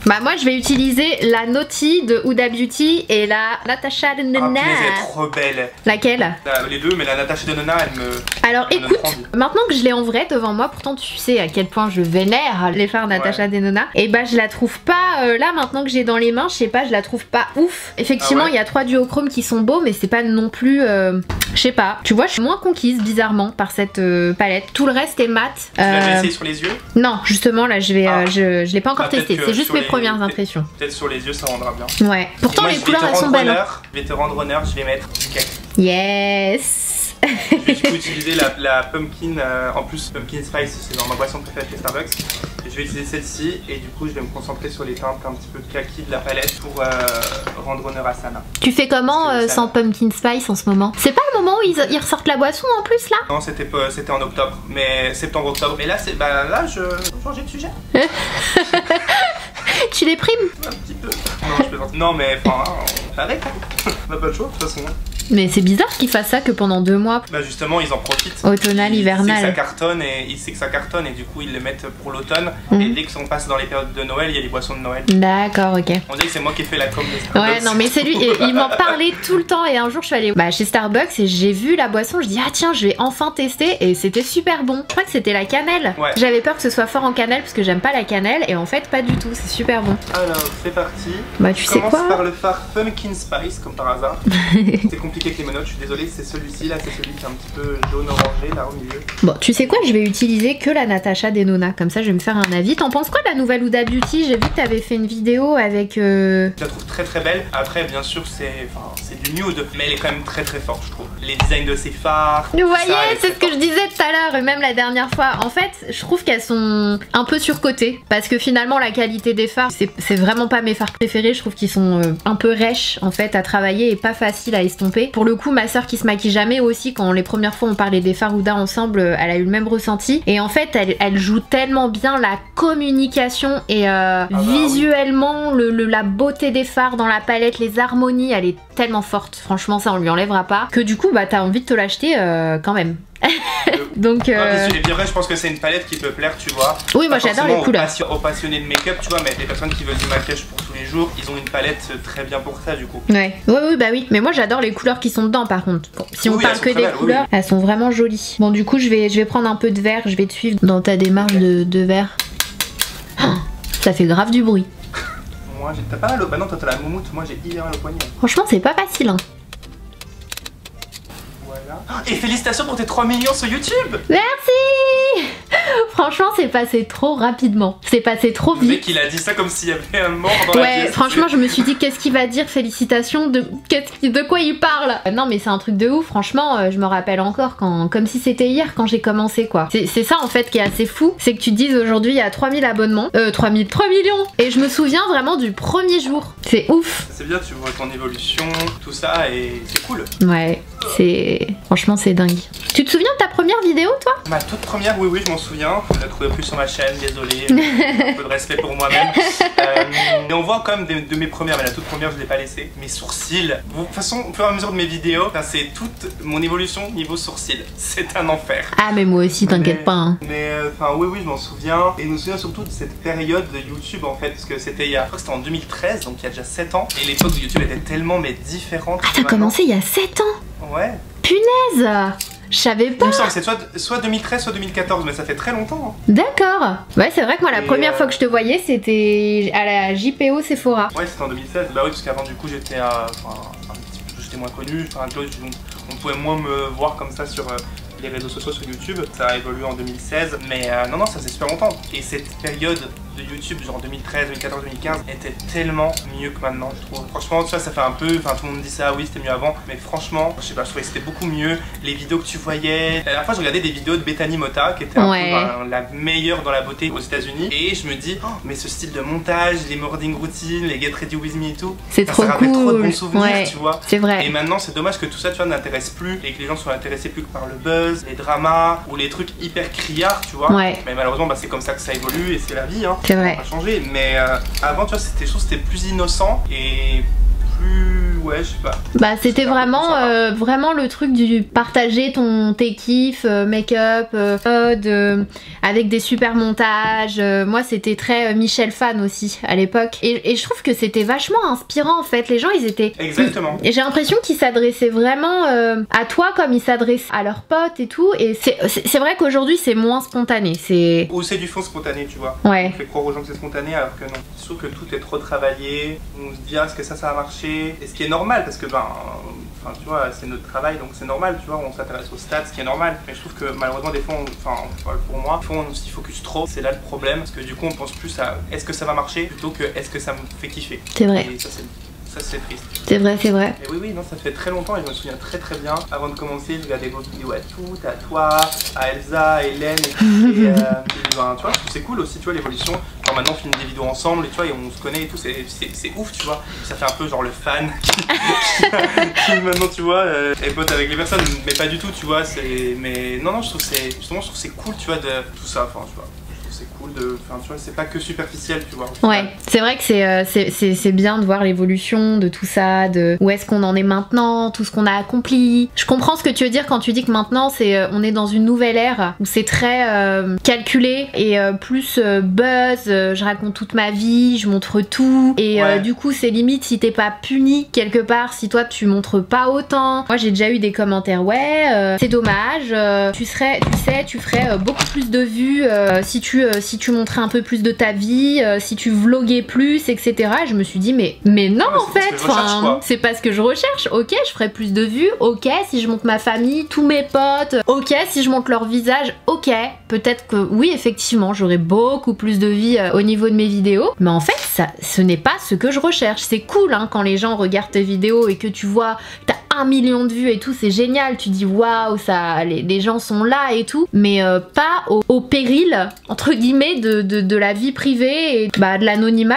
Bah moi je vais utiliser la Naughty de Huda Beauty et la Natasha de Nona. Ah, elle est trop belle. Laquelle? Les deux, mais la Natasha de Nona elle me... Alors écoute, maintenant que je l'ai en vrai devant moi, pourtant tu sais à quel point je vénère les phares Natasha Denona, et bah je la trouve pas, là maintenant que j'ai dans les mains, je sais pas, je la trouve pas ouf. Effectivement il y a 3 duochromes qui sont beaux, mais c'est pas non plus, je sais pas, tu vois, je suis moins conquise bizarrement par cette palette. Tout le reste est mat. Tu l'as déjà essayé sur les yeux? Non, justement là je vais, je l'ai pas encore testé, c'est juste mes premières impressions. Peut-être sur les yeux ça rendra bien. Ouais, pourtant les couleurs elles sont belles. Je vais te rendre honneur, je vais mettre du cake. Yes. Je vais du coup utiliser la Pumpkin, en plus Pumpkin Spice c'est dans ma boisson préférée chez Starbucks. Je vais utiliser celle-ci et du coup je vais me concentrer sur les teintes un petit peu de kaki de la palette pour rendre honneur à Sana. Tu fais comment sans Pumpkin Spice en ce moment? C'est pas le moment où ils ressortent la boisson en plus là? Non c'était en octobre, mais septembre-octobre. Et là c'est là je changeais de sujet. Tu les primes? Un petit peu. Non je plaisante. Non mais enfin on fait avec, on n'a pas le choix de toute façon. Mais c'est bizarre qu'ils fassent ça que pendant 2 mois. Bah justement ils en profitent. Automnal, hivernal. Il sait que ça cartonne et du coup ils le mettent pour l'automne. Et dès qu'on passe dans les périodes de Noël, il y a les boissons de Noël. D'accord, ok. On dit que c'est moi qui ai fait la com de Starbucks. Ouais non mais c'est lui, il m'en parlait tout le temps. Et un jour je suis allée chez Starbucks et j'ai vu la boisson, je dis ah tiens je vais enfin tester. Et c'était super bon. Je crois que c'était la cannelle. Ouais. J'avais peur que ce soit fort en cannelle parce que j'aime pas la cannelle. Et en fait pas du tout, c'est super bon. Alors c'est parti. Bah tu sais quoi, commence par le phare Pumpkin Spice comme par hasard. C'est compliqué avec les menottes, je suis désolée. C'est celui-ci là, c'est celui qui est un petit peu jaune orangé là au milieu. Bon, tu sais quoi, je vais utiliser que la Natasha Denona, comme ça je vais me faire un avis. T'en penses quoi de la nouvelle Huda Beauty? J'ai vu que t'avais fait une vidéo avec... Je la trouve très belle. Après bien sûr c'est du nude, mais elle est quand même très forte je trouve. Les designs de ses phares. Vous voyez, c'est ce que je disais tout à l'heure et même la dernière fois. En fait, je trouve qu'elles sont un peu surcotées parce que finalement la qualité des phares, c'est vraiment pas mes phares préférés. Je trouve qu'ils sont un peu rêches en fait à travailler et pas faciles à estomper. trompée. Pour le coup, ma soeur qui se maquille jamais aussi, quand les premières fois on parlait des Farouda ensemble, elle a eu le même ressenti. Et en fait, elle joue tellement bien la communication et visuellement, la beauté des fards dans la palette, les harmonies, elle est tellement forte. Franchement, ça on lui enlèvera pas. Que du coup, bah t'as envie de te l'acheter quand même. Donc et puis après, je pense que c'est une palette qui peut plaire, tu vois. Oui, moi j'adore les couleurs. Aux passionnés de make-up, tu vois, mais les personnes qui veulent du maquillage pour tous les jours, ils ont une palette très bien pour ça, du coup. Ouais, oui, bah oui. Mais moi j'adore les couleurs qui sont dedans, par contre. Bon, si on parle que des couleurs, elles sont vraiment jolies. Bon, du coup, je vais prendre un peu de vert. Je vais te suivre dans ta démarche de vert. Oh, ça fait grave du bruit. Moi, t'as pas mal. Bah non, toi t'as la moumoute. Moi, j'ai hyper mal au poignet. Franchement, c'est pas facile, hein. Et félicitations pour tes 3 millions sur YouTube. Merci. Franchement, c'est passé trop rapidement. C'est passé trop vite. Le mec, il a dit ça comme s'il y avait un mort dans la pièce. Ouais, franchement, je me suis dit, qu'est-ce qu'il va dire, félicitations, de quoi il parle? Non, mais c'est un truc de ouf, franchement, je me rappelle encore, comme si c'était hier quand j'ai commencé, quoi. C'est ça, en fait, qui est assez fou, c'est que tu te dises, aujourd'hui, il y a 3000 abonnements, 3 millions. Et je me souviens vraiment du premier jour. C'est ouf. C'est bien, tu vois ton évolution, tout ça, et c'est cool. Ouais, franchement, c'est dingue. Tu te souviens de ta première vidéo, toi? Ma toute première, oui, je m'en souviens. Je la trouvais plus sur ma chaîne, désolé. Un peu de respect pour moi-même. Mais on voit quand même de mes premières, mais la toute première, je l'ai pas laissée. Mes sourcils. De toute façon, au fur et à mesure de mes vidéos, c'est toute mon évolution niveau sourcils. C'est un enfer. Ah, mais moi aussi, t'inquiète pas. Hein. Mais enfin, oui, je m'en souviens. Et je me souviens surtout de cette période de YouTube, en fait, parce que c'était je crois que c'était en 2013, donc il y a déjà 7 ans. Et l'époque de YouTube était tellement, mais différente. Ah, t'as commencé il y a 7 ans? Ouais. Punaise! Je savais pas. Il me semble que c'est soit 2013 soit 2014, mais ça fait très longtemps. Hein. D'accord. Ouais, c'est vrai que moi la première fois que je te voyais, c'était à la JPO Sephora. Ouais, c'était en 2016. Bah oui, parce qu'avant du coup j'étais j'étais moins connu, on pouvait moins me voir comme ça sur les réseaux sociaux, sur YouTube. Ça a évolué en 2016, mais non, ça faisait super longtemps. Et cette période de YouTube, genre 2013, 2014, 2015, était tellement mieux que maintenant, je trouve. Franchement, ça fait un peu, enfin tout le monde dit ça, oui c'était mieux avant, mais franchement, je sais pas, je trouvais que c'était beaucoup mieux. Les vidéos que tu voyais, la dernière fois je regardais des vidéos de Bethany Mota, qui était un peu la meilleure dans la beauté aux États-Unis, et je me dis, oh, mais ce style de montage, les morning routines, les Get Ready With Me et tout, c'est trop cool. Ça rappelle trop de bons souvenirs, tu vois. C'est vrai. Et maintenant, c'est dommage que tout ça, tu vois, n'intéresse plus, et que les gens soient intéressés plus que par le buzz, les dramas, ou les trucs hyper criards, tu vois. Ouais. Mais malheureusement, bah, c'est comme ça que ça évolue, et c'est la vie, hein. C'est vrai. Ça a changé. Mais avant, tu vois, c'était plus innocent et plus, ouais, je sais pas. Bah c'était vraiment le truc du partager tes kiffs, make-up, mode, avec des super montages. Moi c'était très Michel fan aussi à l'époque. Et je trouve que c'était vachement inspirant en fait. Les gens ils étaient... Exactement. Et j'ai l'impression qu'ils s'adressaient vraiment à toi comme ils s'adressent à leurs potes et tout. Et c'est vrai qu'aujourd'hui c'est moins spontané. Ou c'est du fond spontané, tu vois. Ouais. On fait croire aux gens que c'est spontané alors que non. Je trouve que tout est trop travaillé. On se dit, est-ce que ça va marcher? Et ce qui est normal parce que enfin tu vois c'est notre travail donc c'est normal, tu vois, on s'intéresse aux stats, ce qui est normal, mais je trouve que malheureusement des fois pour moi des fois on s'y focus trop, c'est là le problème parce que du coup on pense plus à est-ce que ça va marcher plutôt que est-ce que ça me fait kiffer. C'est vrai. Et ça c'est triste. C'est vrai, c'est vrai. Et oui, non, ça fait très longtemps et je me souviens très bien. Avant de commencer, je regardais vos vidéos à toutes, à toi, à Elsa, à Hélène et tu vois, je trouve c'est cool aussi, tu vois, l'évolution. Genre maintenant on filme des vidéos ensemble et tu vois, et on se connaît et tout, c'est ouf, tu vois. Ça fait un peu genre le fan qui maintenant, tu vois, est pote avec les personnes, mais pas du tout, tu vois. Mais non, je trouve que c'est cool, tu vois, de tout ça, enfin, tu vois. C'est cool tu vois, c'est pas que superficiel, tu vois. Ouais, c'est vrai que c'est bien de voir l'évolution de tout ça, de où est-ce qu'on en est maintenant, tout ce qu'on a accompli. Je comprends ce que tu veux dire quand tu dis que maintenant on est dans une nouvelle ère où c'est très calculé et plus buzz, je raconte toute ma vie, je montre tout et du coup c'est limite si t'es pas puni quelque part si toi tu montres pas autant. Moi j'ai déjà eu des commentaires c'est dommage, tu ferais beaucoup plus de vues si tu montrais un peu plus de ta vie, si tu vloguais plus, etc. Je me suis dit mais non en fait, c'est pas ce que je recherche. Ok, je ferai plus de vues, ok, si je montre ma famille, tous mes potes, ok, si je montre leur visage, ok, peut-être que oui effectivement j'aurai beaucoup plus de vie au niveau de mes vidéos, mais en fait ce n'est pas ce que je recherche. C'est cool hein, quand les gens regardent tes vidéos et que tu vois t'as 1 million de vues et tout, c'est génial, tu dis waouh, ça, les gens sont là et tout, mais pas au péril, entre guillemets, de la vie privée et bah, de l'anonymat,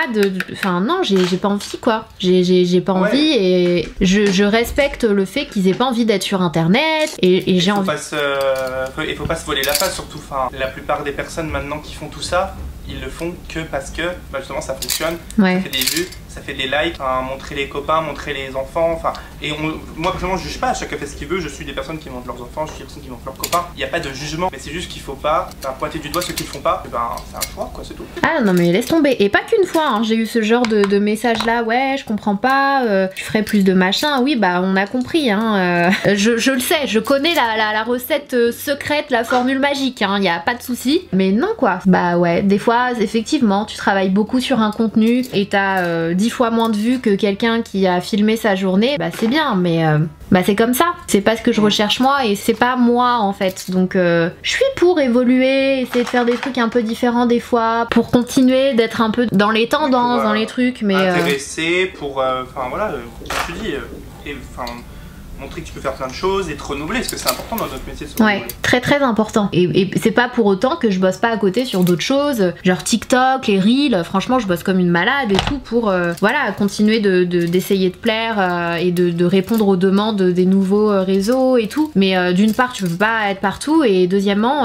enfin non, j'ai pas envie quoi, j'ai pas envie et je respecte le fait qu'ils aient pas envie d'être sur internet et j'ai envie. Il faut pas se voler la face surtout, enfin, la plupart des personnes maintenant qui font tout ça, ils le font que parce que bah justement ça fonctionne, ça fait des vues, ça fait des likes, enfin, montrer les copains, montrer les enfants, enfin, et moi personnellement je juge pas, chacun fait ce qu'il veut, je suis des personnes qui montrent leurs enfants, je suis des personnes qui montrent leurs copains, il n'y a pas de jugement, mais c'est juste qu'il faut pas pointer du doigt ceux qui le font pas, et ben c'est un choix quoi, c'est tout. Ah non mais laisse tomber, et pas qu'une fois, hein, j'ai eu ce genre de message là, ouais je comprends pas, tu ferais plus de machin, oui bah on a compris, hein, je le sais, je connais la recette secrète, la formule magique, hein, y a pas de souci, mais non quoi, bah ouais, des fois effectivement tu travailles beaucoup sur un contenu et t'as 10 fois moins de vues que quelqu'un qui a filmé sa journée, bah c'est bien, mais bah c'est comme ça, c'est pas ce que je recherche moi et c'est pas moi en fait, donc je suis pour évoluer, essayer de faire des trucs un peu différents des fois, pour continuer d'être un peu dans les tendances, dans les trucs, mais intéressé pour, enfin voilà, comme tu dis, enfin montrer que tu peux faire plein de choses et te renouveler, parce que c'est important dans notre métier de se renouveler. Ouais, très très important. Et c'est pas pour autant que je bosse pas à côté sur d'autres choses, genre TikTok, les Reels, franchement je bosse comme une malade et tout pour voilà, continuer d'essayer de plaire et de répondre aux demandes des nouveaux réseaux et tout. Mais d'une part tu peux pas être partout et deuxièmement,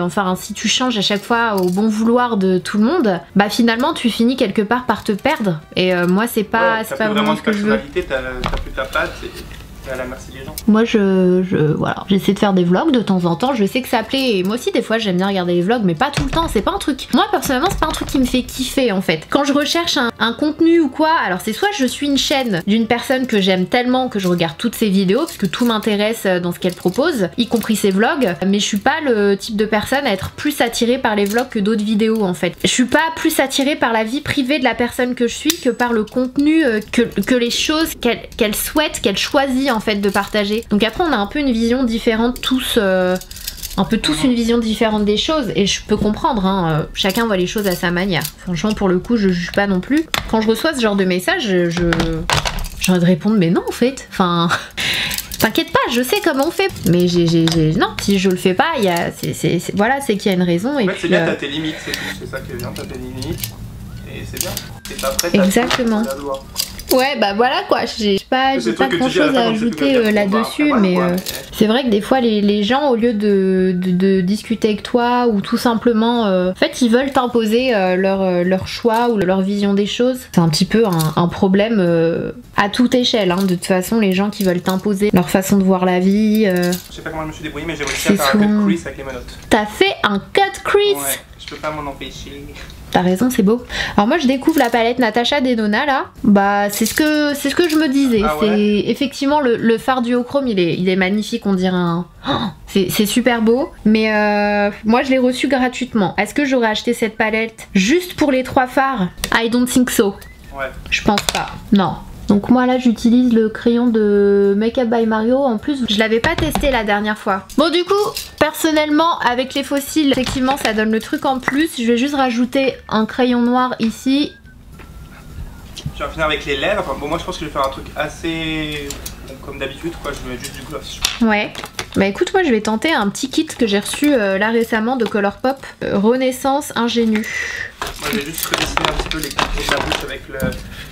enfin si tu changes à chaque fois au bon vouloir de tout le monde, bah finalement tu finis quelque part par te perdre. Et moi c'est pas, c'est pas vraiment ce que je veux. T'as plus ta patte à la merci des gens. Moi voilà, j'essaie de faire des vlogs de temps en temps, je sais que ça plaît et moi aussi des fois j'aime bien regarder les vlogs mais pas tout le temps, c'est pas un truc. Moi personnellement c'est pas un truc qui me fait kiffer en fait. Quand je recherche un contenu ou quoi, alors c'est soit je suis une chaîne d'une personne que j'aime tellement que je regarde toutes ses vidéos parce que tout m'intéresse dans ce qu'elle propose, y compris ses vlogs, mais je suis pas le type de personne à être plus attirée par les vlogs que d'autres vidéos en fait. Je suis pas plus attirée par la vie privée de la personne que je suis que par le contenu, que les choses qu'elle souhaite, qu'elle choisit en fait de partager. Donc après on a un peu une vision différente tous, un peu tous une vision différente des choses et je peux comprendre, hein, chacun voit les choses à sa manière. Franchement pour le coup je juge pas non plus. Quand je reçois ce genre de message, j'ai envie de répondre mais non en fait, enfin... T'inquiète pas, je sais comment on fait. Mais non, si je le fais pas, voilà, c'est qu'il y a une raison. En et fait, puis, c'est bien, t'as tes limites, c'est ça qui est bien, t'as tes limites. Et c'est bien. Et après, exactement. Ouais, bah voilà quoi, j'ai pas grand chose à ajouter là-dessus, mais c'est vrai que des fois les gens, au lieu de discuter avec toi ou tout simplement, en fait ils veulent t'imposer leur choix ou leur vision des choses. C'est un petit peu un problème à toute échelle, hein. De toute façon les gens qui veulent t'imposer leur façon de voir la vie. Je sais pas comment je me suis débrouillée mais j'ai réussi à faire un cut crease avec les menottes. T'as fait un cut crease? Ouais, je peux pas m'en empêcher. T'as raison, c'est beau. Alors moi je découvre la palette Natasha Denona là. Bah c'est ce que je me disais. Ah ouais. C'est effectivement le fard duochrome, il est magnifique, on dirait un... Oh, c'est super beau. Mais moi je l'ai reçu gratuitement. Est-ce que j'aurais acheté cette palette juste pour les 3 fards? I don't think so. Ouais. Je pense pas. Non. Donc moi là j'utilise le crayon de Make Up by Mario, en plus je l'avais pas testé la dernière fois. Bon du coup personnellement avec les fossiles effectivement ça donne le truc en plus, je vais juste rajouter un crayon noir ici. Je vais finir avec les lèvres, bon moi je pense que je vais faire un truc assez comme d'habitude quoi, je vais mettre juste du gloss. Ouais. Bah écoute moi je vais tenter un petit kit que j'ai reçu là récemment de Colourpop, Renaissance Ingénue. Moi je vais juste redessiner un petit peu les contours de la bouche avec le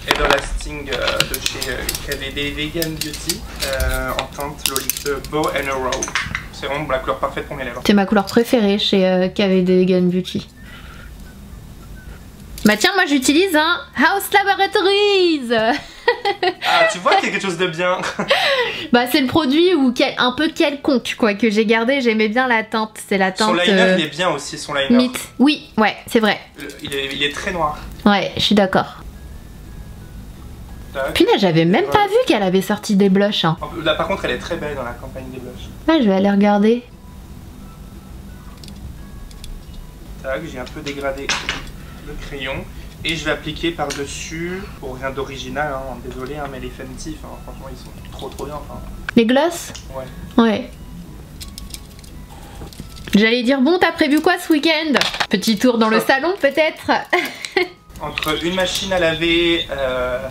Everlasting de chez KVD Vegan Beauty en teinte Lolita Bow and Arrow. C'est vraiment la couleur parfaite pour mes lèvres. C'est ma couleur préférée chez KVD Vegan Beauty. Bah tiens moi j'utilise un House Laboratories. Ah tu vois qu'il y a quelque chose de bien. Bah c'est le produit ou un peu quelconque quoi que j'ai gardé, j'aimais bien la teinte, c'est la teinte... Son liner il est bien aussi, son liner. Mythe. Oui, ouais, c'est vrai. Il est très noir. Ouais, je suis d'accord. Punaise, j'avais même pas vu qu'elle avait sorti des blushs. Hein. Là par contre elle est très belle dans la campagne des blushs. Ouais, je vais aller regarder. Tac, j'ai un peu dégradé le crayon. Et je vais appliquer par-dessus, pour rien d'original, hein, désolé, hein, mais les Fenty, franchement ils sont trop bien. Les gloss? Ouais. Ouais. J'allais dire, bon t'as prévu quoi ce week-end? Petit tour dans le salon peut-être? Entre une machine à laver...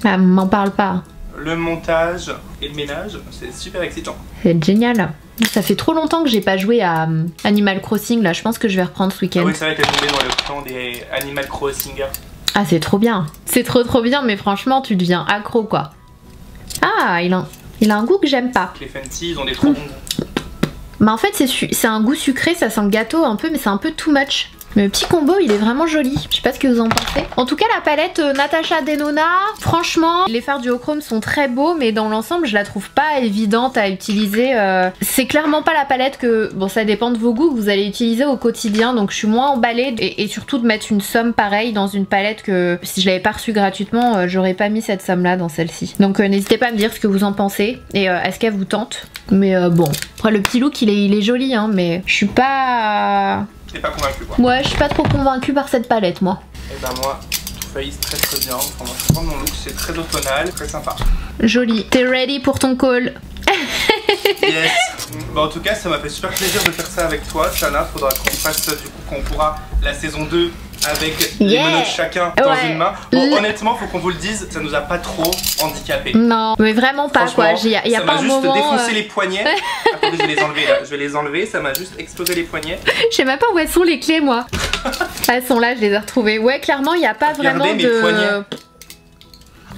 Ah m'en parle pas. le montage et le ménage. C'est super excitant. C'est génial. Ça fait trop longtemps que j'ai pas joué à Animal Crossing là, je pense que je vais reprendre ce week-end. Ah oui, ça va être tombé dans le temps des Animal Crossingers. Ah c'est trop bien. C'est trop bien, mais franchement tu deviens accro quoi. Ah il a un goût que j'aime pas. Les Fenty, ils ont des trop bons goûts. Bah en fait c'est un goût sucré, ça sent le gâteau un peu, mais c'est un peu too much. Mais le petit combo il est vraiment joli, je sais pas ce que vous en pensez. En tout cas la palette Natasha Denona, franchement les fards duochrome sont très beaux, mais dans l'ensemble je la trouve pas évidente à utiliser. C'est clairement pas la palette que, bon ça dépend de vos goûts, que vous allez utiliser au quotidien, donc je suis moins emballée et surtout de mettre une somme pareille dans une palette que si je l'avais pas reçue gratuitement j'aurais pas mis cette somme là dans celle-ci. Donc n'hésitez pas à me dire ce que vous en pensez et est-ce qu'elle vous tente. Mais bon, après le petit look il est joli hein, mais je suis pas... T'es pas convaincu quoi? Ouais, je suis pas trop convaincue par cette palette moi. Et ben moi, Too Faced très bien. Enfin, moi je prends mon look, c'est très automnal, très sympa. Joli. T'es ready pour ton call? Yes. Bon, en tout cas, ça m'a fait super plaisir de faire ça avec toi, Shana. Faudra qu'on fasse du coup qu'on pourra la saison 2 avec les monos de chacun dans une main. Bon, honnêtement, faut qu'on vous le dise, ça nous a pas trop handicapé. Non, mais vraiment pas quoi. Il y a pas un moment. Ça m'a juste défoncé les poignets. Attendez, je vais les enlever là. Je vais les enlever. Ça m'a juste explosé les poignets. Je sais même pas où elles sont les clés, moi. Elles sont là, je les ai retrouvées. Ouais, clairement, il n'y a pas vraiment de.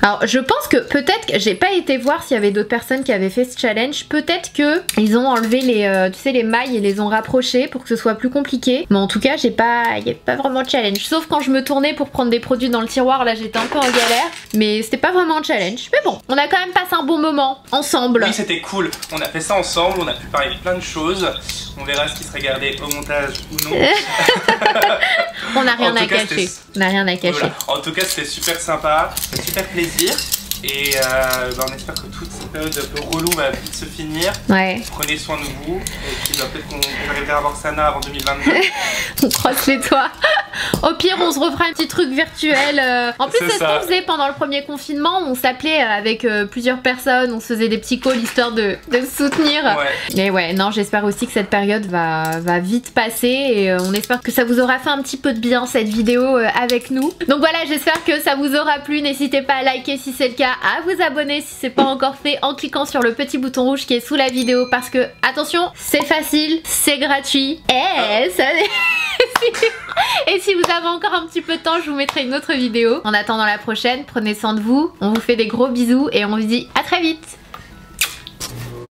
Alors je pense que peut-être que j'ai pas été voir s'il y avait d'autres personnes qui avaient fait ce challenge. Peut-être que ils ont enlevé les, tu sais, les mailles et les ont rapprochées pour que ce soit plus compliqué. Mais en tout cas il n'y a pas vraiment de challenge. Sauf quand je me tournais pour prendre des produits dans le tiroir, là j'étais un peu en galère. Mais c'était pas vraiment un challenge. Mais bon, on a quand même passé un bon moment ensemble. Oui, c'était cool. On a fait ça ensemble, on a pu parler de plein de choses. On verra ce qui sera gardé au montage ou non. On n'a rien à cacher. On n'a rien à cacher. Voilà. En tout cas c'était super sympa, super plaisir. Et on espère que toute cette période un peu relou va vite se finir. Ouais. Prenez soin de vous. Et puis peut-être qu'on arrivera à avoir Sana avant 2022. On croise les doigts. Au pire, on se refera un petit truc virtuel. En plus, c'est ce qu'on faisait pendant le premier confinement. On s'appelait avec plusieurs personnes. On se faisait des petits calls histoire de se soutenir. Ouais. Mais ouais, non, j'espère aussi que cette période va vite passer. Et on espère que ça vous aura fait un petit peu de bien cette vidéo avec nous. Donc voilà, j'espère que ça vous aura plu. N'hésitez pas à liker si c'est le cas, à vous abonner si c'est pas encore fait en cliquant sur le petit bouton rouge qui est sous la vidéo parce que, attention, c'est facile, c'est gratuit et ça... Et si vous avez encore un petit peu de temps, je vous mettrai une autre vidéo. En attendant la prochaine, prenez soin de vous, on vous fait des gros bisous et on vous dit à très vite.